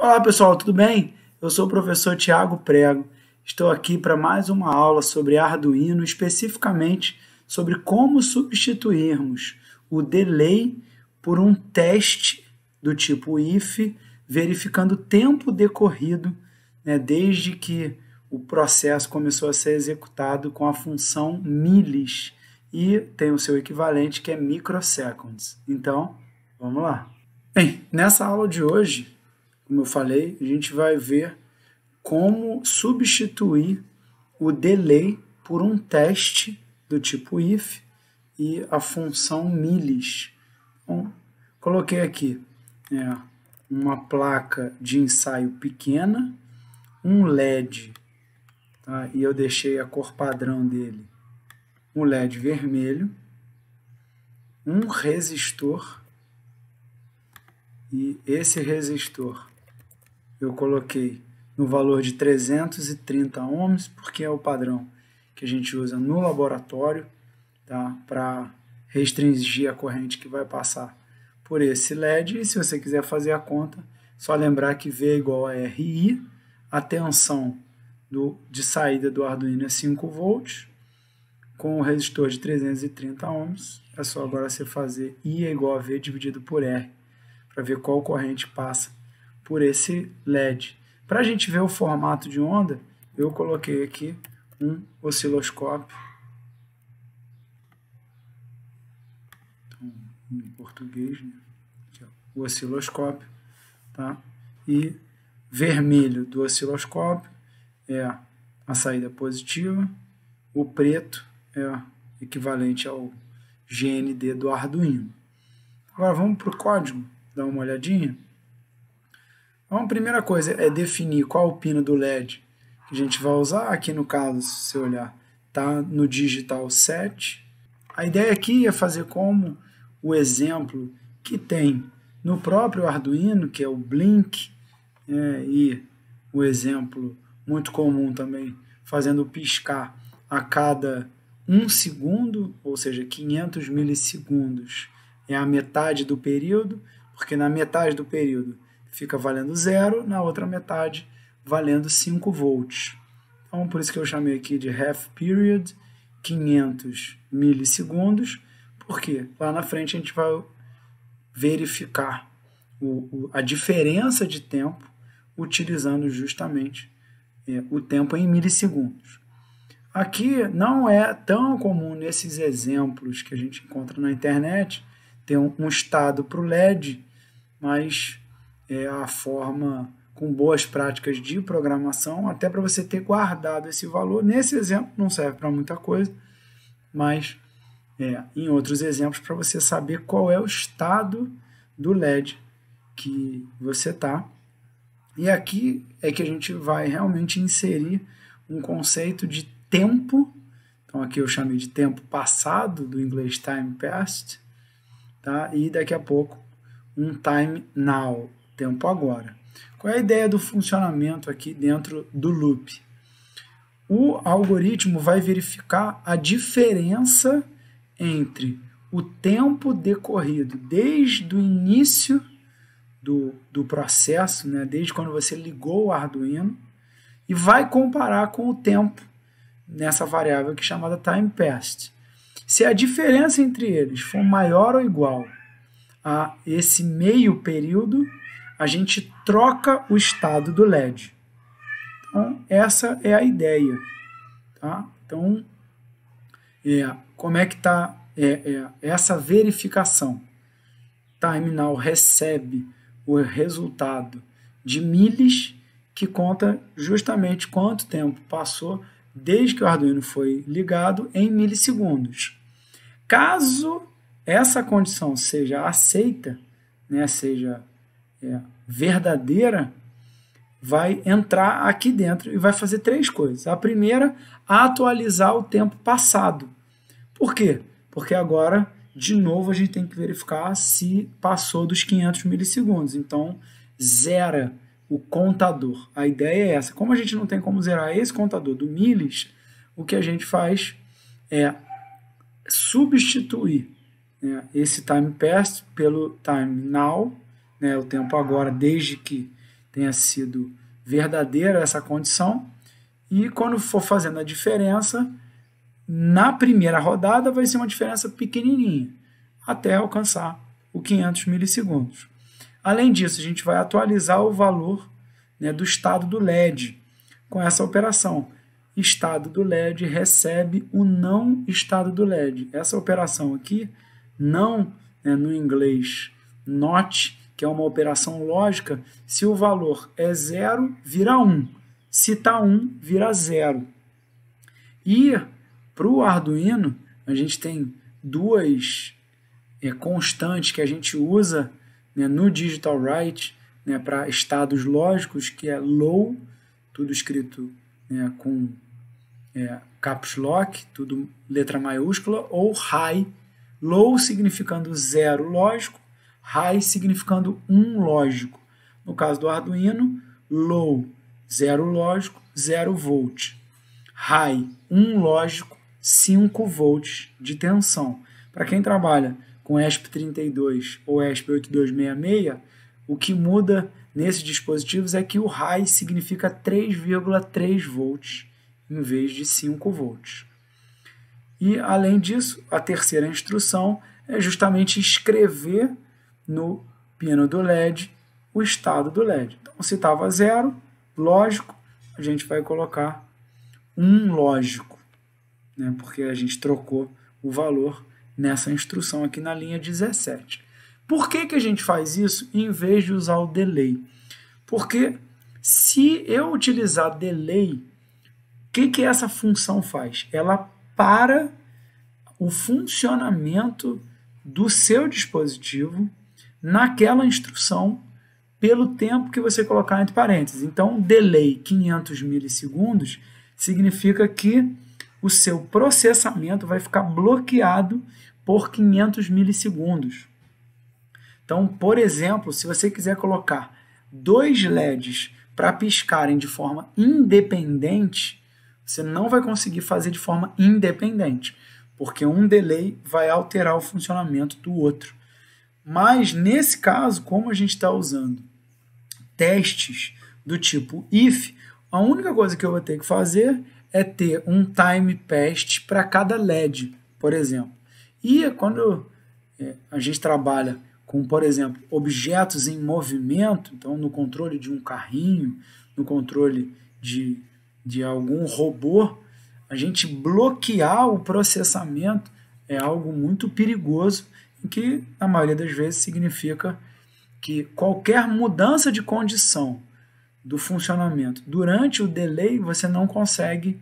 Olá pessoal, tudo bem? Eu sou o professor Tiago Prego. Estou aqui para mais uma aula sobre Arduino, especificamente sobre como substituirmos o delay por um teste do tipo if, verificando o tempo decorrido, desde que o processo começou a ser executado com a função milis e tem o seu equivalente que é microseconds. Então, vamos lá. Bem, nessa aula de hoje, como eu falei, a gente vai ver como substituir o delay por um teste do tipo if e a função milis. Então, coloquei aqui uma placa de ensaio pequena, um LED, tá? E eu deixei a cor padrão dele, um LED vermelho, um resistor, e esse resistor eu coloquei no valor de 330 ohms, porque é o padrão que a gente usa no laboratório, tá? Para restringir a corrente que vai passar por esse LED. E se você quiser fazer a conta, só lembrar que V é igual a RI, a tensão de saída do Arduino é 5 volts, com o resistor de 330 ohms, é só agora você fazer I é igual a V dividido por R, para ver qual corrente passa por esse LED. Para a gente ver o formato de onda, eu coloquei aqui um osciloscópio. Então, em português, aqui, o osciloscópio, tá? E vermelho do osciloscópio é a saída positiva, o preto é equivalente ao GND do Arduino. Agora vamos para o código, dar uma olhadinha. Então, a primeira coisa é definir qual o pino do LED que a gente vai usar. Aqui no caso, se você olhar, está no digital 7. A ideia aqui é fazer como o exemplo que tem no próprio Arduino, que é o Blink, e o exemplo muito comum também, fazendo piscar a cada 1 segundo, ou seja, 500 milissegundos é a metade do período, porque na metade do período fica valendo 0, na outra metade valendo 5 volts. Então, por isso que eu chamei aqui de half period, 500 milissegundos, porque lá na frente a gente vai verificar a diferença de tempo utilizando justamente o tempo em milissegundos. Aqui não é tão comum nesses exemplos que a gente encontra na internet ter um estado para o LED, mas é a forma com boas práticas de programação, até para você ter guardado esse valor. Nesse exemplo não serve para muita coisa, mas em outros exemplos para você saber qual é o estado do LED que você está. E aqui é que a gente vai realmente inserir um conceito de tempo. Então aqui eu chamei de tempo passado, do inglês time past, tá? E daqui a pouco um time now, tempo agora. Qual é a ideia do funcionamento aqui dentro do loop? O algoritmo vai verificar a diferença entre o tempo decorrido desde o início do processo, desde quando você ligou o Arduino, e vai comparar com o tempo nessa variável aqui chamada time past. Se a diferença entre eles for maior ou igual a esse meio período, a gente troca o estado do LED. Então, essa é a ideia. Tá? Então, como é que está essa verificação? Time now recebe o resultado de milis, que conta justamente quanto tempo passou desde que o Arduino foi ligado em milissegundos. Caso essa condição seja aceita, seja verdadeira, vai entrar aqui dentro e vai fazer 3 coisas. A primeira, atualizar o tempo passado. Por quê? Porque agora, de novo, a gente tem que verificar se passou dos 500 milissegundos. Então, zera o contador. A ideia é essa. Como a gente não tem como zerar esse contador do milis, o que a gente faz é substituir esse time past pelo time now, o tempo agora, desde que tenha sido verdadeira essa condição, e quando for fazendo a diferença, na primeira rodada vai ser uma diferença pequenininha, até alcançar o 500 milissegundos. Além disso, a gente vai atualizar o valor, né, do estado do LED com essa operação. Estado do LED recebe o não estado do LED. Essa operação aqui, não, né, no inglês not, que é uma operação lógica, se o valor é 0, vira 1. Se está 1, vira 0. E para o Arduino, a gente tem duas constantes que a gente usa, né, no Digital Write, né, para estados lógicos, que é low, tudo escrito, né, com caps lock, tudo letra maiúscula, ou high, low significando 0 lógico, high significando 1 lógico. No caso do Arduino, low, 0 lógico, 0 volt. High, 1 lógico, 5 volts de tensão. Para quem trabalha com ESP32 ou ESP8266, o que muda nesses dispositivos é que o high significa 3,3 volts em vez de 5 volts. E, além disso, a terceira instrução é justamente escrever no pino do LED o estado do LED. Então, se estava 0, lógico, a gente vai colocar 1 lógico, né, porque a gente trocou o valor nessa instrução aqui na linha 17. Por que a gente faz isso em vez de usar o delay? Porque se eu utilizar delay, o que essa função faz? Ela para o funcionamento do seu dispositivo naquela instrução pelo tempo que você colocar entre parênteses. Então, delay 500 milissegundos significa que o seu processamento vai ficar bloqueado por 500 milissegundos. Então, por exemplo, se você quiser colocar 2 LEDs para piscarem de forma independente, você não vai conseguir fazer de forma independente, porque um delay vai alterar o funcionamento do outro. Mas, nesse caso, como a gente está usando testes do tipo if, a única coisa que eu vou ter que fazer é ter um time passed para cada LED, por exemplo. E quando a gente trabalha com, por exemplo, objetos em movimento, então no controle de um carrinho, no controle de algum robô, a gente bloquear o processamento é algo muito perigoso, que na maioria das vezes significa que qualquer mudança de condição do funcionamento durante o delay você não consegue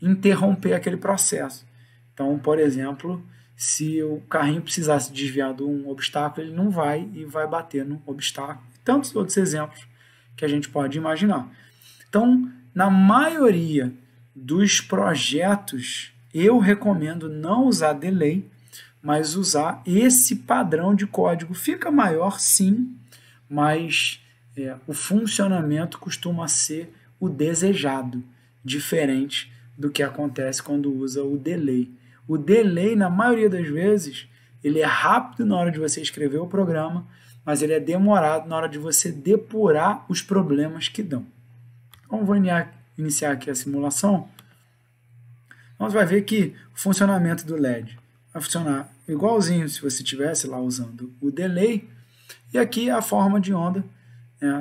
interromper aquele processo. Então, por exemplo, se o carrinho precisasse desviar de um obstáculo, ele não vai e vai bater no obstáculo. Tantos outros exemplos que a gente pode imaginar. Então, na maioria dos projetos, eu recomendo não usar delay, mas usar esse padrão de código. Fica maior, sim, mas o funcionamento costuma ser o desejado, diferente do que acontece quando usa o delay. O delay, na maioria das vezes, ele é rápido na hora de você escrever o programa, mas ele é demorado na hora de você depurar os problemas que dão. Então, vou iniciar aqui a simulação. Então, você vai ver que o funcionamento do LED vai funcionar igualzinho se você estivesse lá usando o delay. E aqui a forma de onda,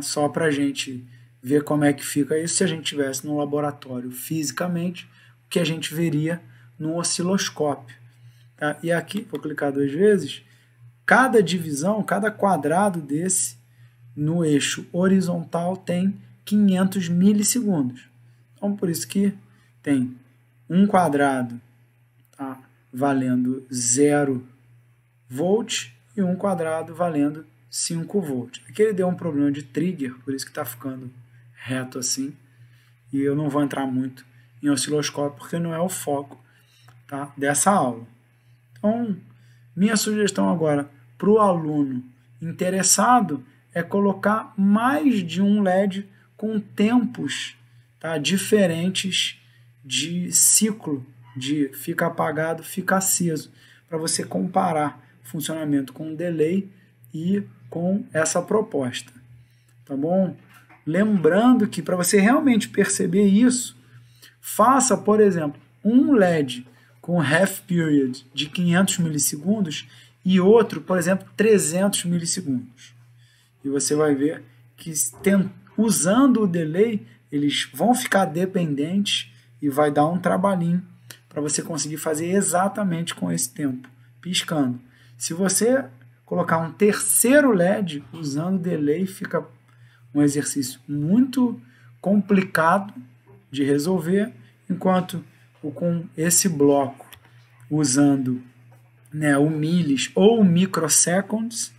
só para a gente ver como é que fica isso se a gente estivesse no laboratório fisicamente, o que a gente veria no osciloscópio. Tá? E aqui, vou clicar 2 vezes, cada divisão, cada quadrado desse no eixo horizontal tem 500 milissegundos. Então, por isso que tem um quadrado valendo 0 volt e um quadrado valendo 5 volt. Aqui ele deu um problema de trigger, por isso que está ficando reto assim. E eu não vou entrar muito em osciloscópio, porque não é o foco, tá, dessa aula. Então, minha sugestão agora para o aluno interessado é colocar mais de um LED com tempos, tá, diferentes de ciclo, de fica apagado, fica aceso, para você comparar funcionamento com delay e com essa proposta. tá bom? Lembrando que para você realmente perceber isso, faça, por exemplo, um LED com half period de 500 milissegundos e outro, por exemplo, 300 milissegundos. E você vai ver que usando o delay, eles vão ficar dependentes e vai dar um trabalhinho para você conseguir fazer exatamente com esse tempo, piscando. Se você colocar um terceiro LED usando delay, fica um exercício muito complicado de resolver, enquanto com esse bloco, usando, né, o millis ou microseconds,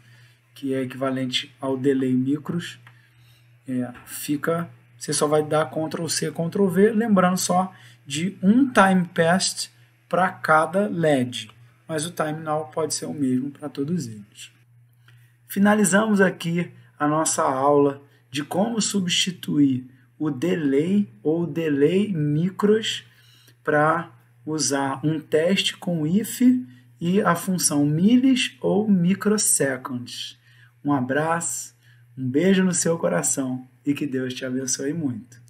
que é equivalente ao delay micros, você só vai dar Ctrl+C, Ctrl+V, lembrando só de um time passed para cada LED, mas o time now pode ser o mesmo para todos eles. Finalizamos aqui a nossa aula de como substituir o delay ou delay micros para usar um teste com if e a função millis ou microseconds. Um abraço, um beijo no seu coração e que Deus te abençoe muito.